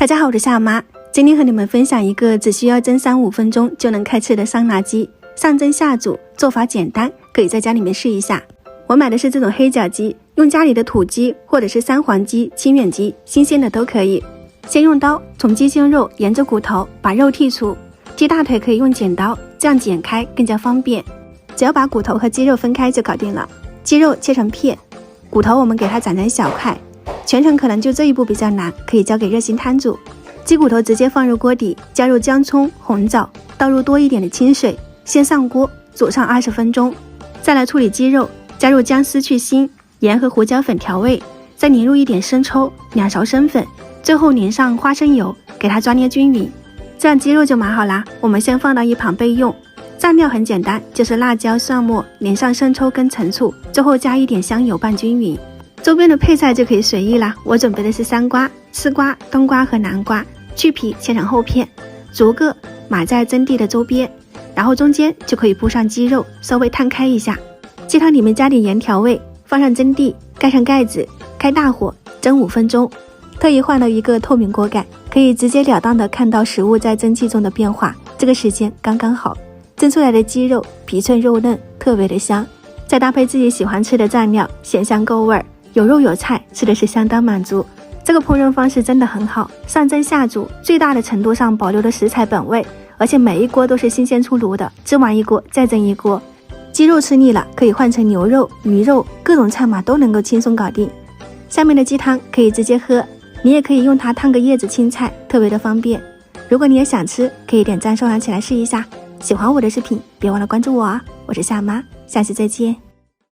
大家好，我是夏妈，今天和你们分享一个只需要蒸3-5分钟就能开吃的桑拿鸡。上蒸下煮，做法简单，可以在家里面试一下。我买的是这种黑脚鸡，用家里的土鸡或者是三黄鸡、清远鸡，新鲜的都可以。先用刀从鸡胸肉沿着骨头把肉剔除，鸡大腿可以用剪刀，这样剪开更加方便。只要把骨头和鸡肉分开就搞定了。鸡肉切成片，骨头我们给它斩成小块。全程可能就这一步比较难，可以交给热心摊主。鸡骨头直接放入锅底，加入姜葱、红枣，倒入多一点的清水，先上锅煮上20分钟。再来处理鸡肉，加入姜丝去腥，盐和胡椒粉调味，再淋入一点生抽、2勺生粉，最后淋上花生油，给它抓捏均匀。这样鸡肉就码好啦，我们先放到一旁备用。蘸料很简单，就是辣椒、蒜末，淋上生抽跟陈醋，最后加一点香油拌均匀。周边的配菜就可以随意啦，我准备的是3瓜、丝瓜、冬瓜和南瓜，去皮切成厚片，逐个码在蒸屉的周边，然后中间就可以铺上鸡肉，稍微摊开一下。鸡汤里面加点盐调味，放上蒸屉，盖上盖子，开大火蒸5分钟。特意换了一个透明锅盖，可以直截了当的看到食物在蒸汽中的变化，这个时间刚刚好。蒸出来的鸡肉皮脆肉嫩，特别的香，再搭配自己喜欢吃的蘸料，咸香够味儿，有肉有菜，吃的是相当满足。这个烹饪方式真的很好，上蒸下煮，最大的程度上保留了食材本味，而且每一锅都是新鲜出炉的，蒸完一锅再蒸一锅。鸡肉吃腻了可以换成牛肉、鱼肉，各种菜码都能够轻松搞定。下面的鸡汤可以直接喝，你也可以用它烫个叶子青菜，特别的方便。如果你也想吃，可以点赞收藏起来试一下。喜欢我的视频别忘了关注我啊，我是夏妈，下期再见。